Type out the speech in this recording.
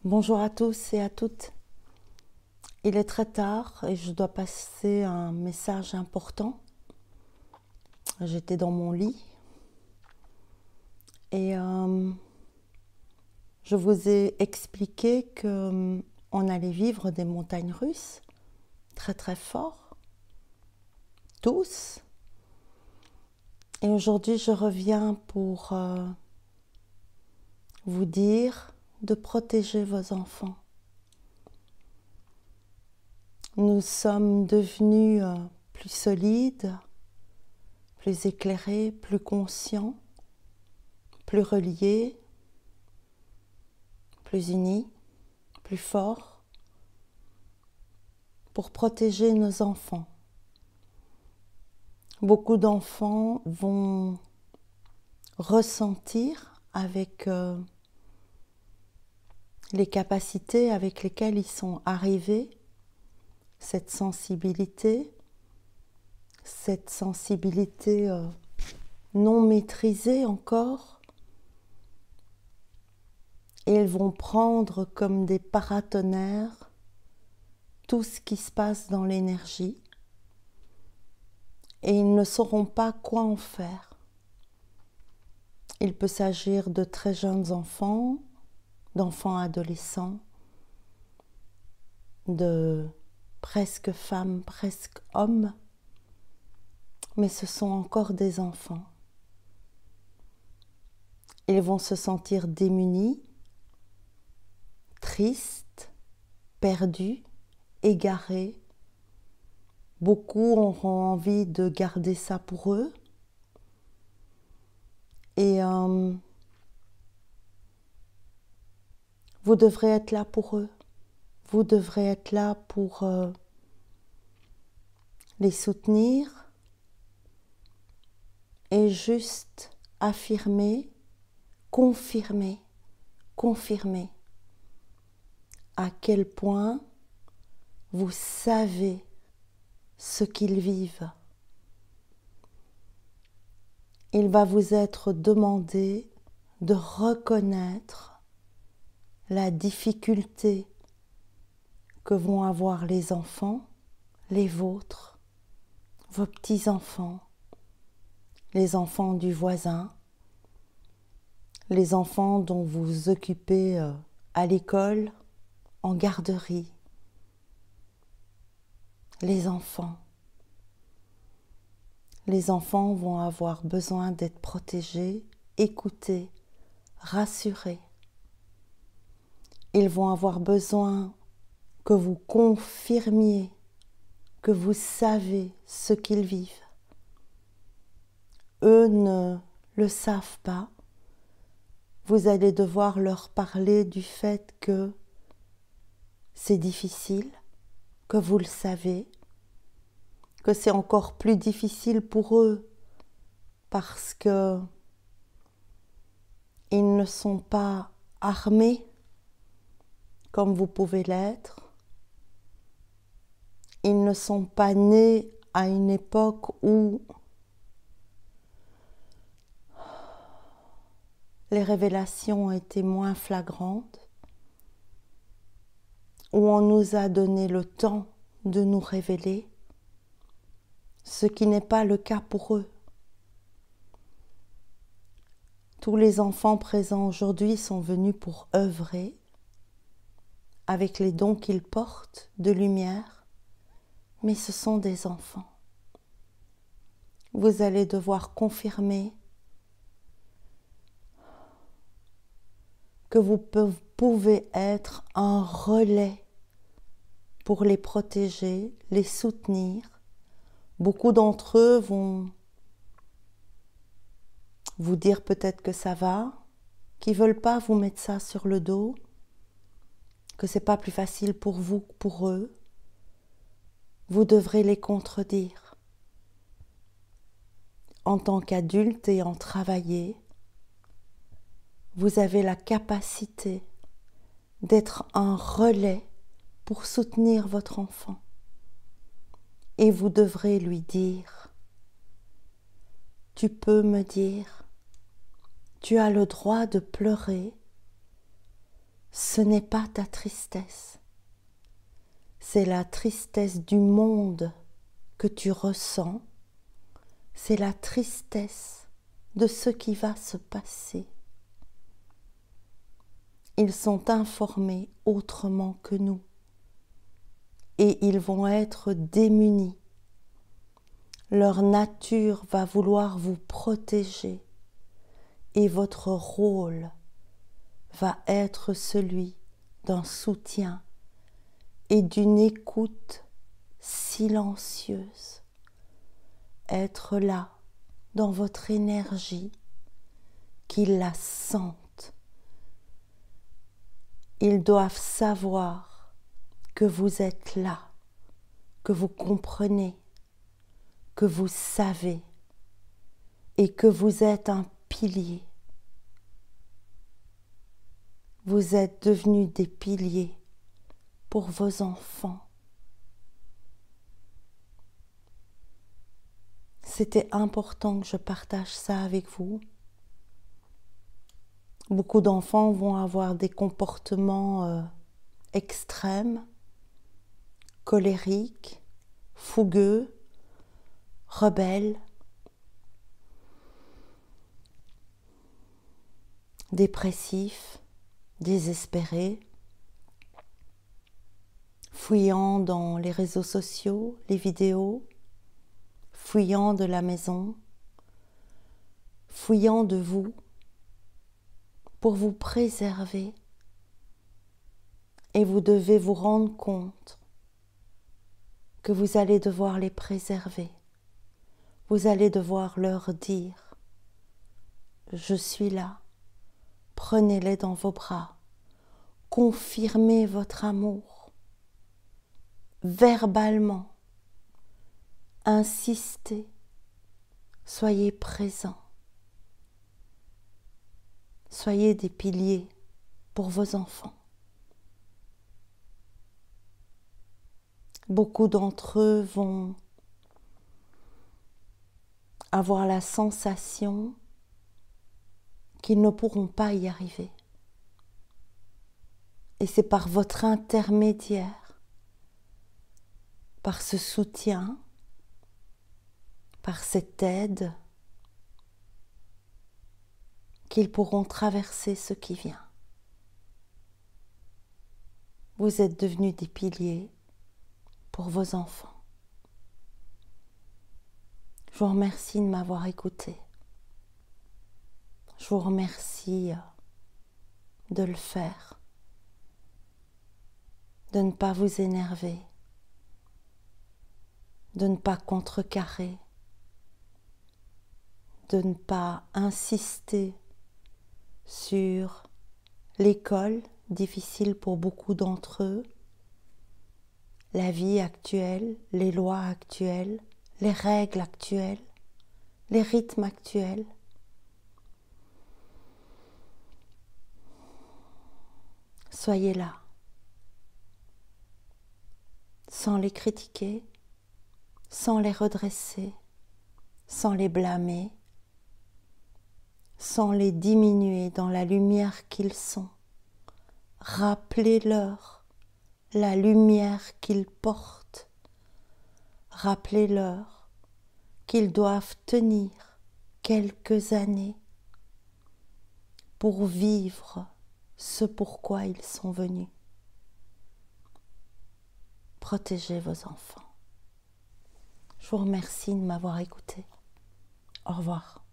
Bonjour à tous et à toutes. Il est très tard et je dois passer un message important. J'étais dans mon lit et je vous ai expliqué que on allait vivre des montagnes russes très très fort, tous. Et aujourd'hui, je reviens pour vous dire de protéger vos enfants. Nous sommes devenus plus solides, plus éclairés, plus conscients, plus reliés, plus unis, plus forts, pour protéger nos enfants. Beaucoup d'enfants vont ressentir avec les capacités avec lesquelles ils sont arrivés cette sensibilité non maîtrisée encore, et ils vont prendre comme des paratonnerres tout ce qui se passe dans l'énergie et ils ne sauront pas quoi en faire. Il peut s'agir de très jeunes enfants, d'enfants adolescents, de presque femmes, presque hommes, mais ce sont encore des enfants. Ils vont se sentir démunis, tristes, perdus, égarés. Beaucoup auront envie de garder ça pour eux. Et vous devrez être là pour eux. Vous devrez être là pour les soutenir et juste affirmer, confirmer à quel point vous savez ce qu'ils vivent. Il va vous être demandé de reconnaître la difficulté que vont avoir les enfants, les vôtres, vos petits-enfants, les enfants du voisin, les enfants dont vous vous occupez à l'école, en garderie, les enfants. Les enfants vont avoir besoin d'être protégés, écoutés, rassurés. Ils vont avoir besoin que vous confirmiez que vous savez ce qu'ils vivent. Eux ne le savent pas. Vous allez devoir leur parler du fait que c'est difficile, que vous le savez, que c'est encore plus difficile pour eux parce que ils ne sont pas armés comme vous pouvez l'être. Ils ne sont pas nés à une époque où les révélations étaient moins flagrantes, où on nous a donné le temps de nous révéler, ce qui n'est pas le cas pour eux. Tous les enfants présents aujourd'hui sont venus pour œuvrer avec les dons qu'ils portent de lumière, mais ce sont des enfants. Vous allez devoir confirmer que vous pouvez être un relais pour les protéger, les soutenir. Beaucoup d'entre eux vont vous dire peut-être que ça va, qu'ils ne veulent pas vous mettre ça sur le dos, que ce n'est pas plus facile pour vous que pour eux. Vous devrez les contredire. En tant qu'adulte et en travailler, vous avez la capacité d'être un relais pour soutenir votre enfant. Et vous devrez lui dire, tu peux me dire, tu as le droit de pleurer ce n'est pas ta tristesse, c'est la tristesse du monde que tu ressens, c'est la tristesse de ce qui va se passer. Ils sont informés autrement que nous et ils vont être démunis. Leur nature va vouloir vous protéger et votre rôle va être celui d'un soutien et d'une écoute silencieuse. Être là dans votre énergie, qu'ils la sentent. Ils doivent savoir que vous êtes là, que vous comprenez, que vous savez et que vous êtes un pilier. Vous êtes devenus des piliers pour vos enfants. C'était important que je partage ça avec vous. Beaucoup d'enfants vont avoir des comportements extrêmes, colériques, fougueux, rebelles, dépressifs, désespérés, fuyant dans les réseaux sociaux, les vidéos, fuyant de la maison, fuyant de vous pour vous préserver. Et vous devez vous rendre compte que vous allez devoir les préserver. Vous allez devoir leur dire « Je suis là ». Prenez-les dans vos bras. Confirmez votre amour. Verbalement. Insistez. Soyez présents. Soyez des piliers pour vos enfants. Beaucoup d'entre eux vont avoir la sensation qu'ils ne pourront pas y arriver. Et c'est par votre intermédiaire, par ce soutien, par cette aide, qu'ils pourront traverser ce qui vient. Vous êtes devenus des piliers pour vos enfants. Je vous remercie de m'avoir écouté. Je vous remercie de le faire, de ne pas vous énerver, de ne pas contrecarrer, de ne pas insister sur l'école, difficile pour beaucoup d'entre eux, la vie actuelle, les lois actuelles, les règles actuelles, les rythmes actuels. Soyez là, sans les critiquer, sans les redresser, sans les blâmer, sans les diminuer dans la lumière qu'ils sont. Rappelez-leur la lumière qu'ils portent. Rappelez-leur qu'ils doivent tenir quelques années pour vivre ce pourquoi ils sont venus. Protégez vos enfants. Je vous remercie de m'avoir écouté. Au revoir.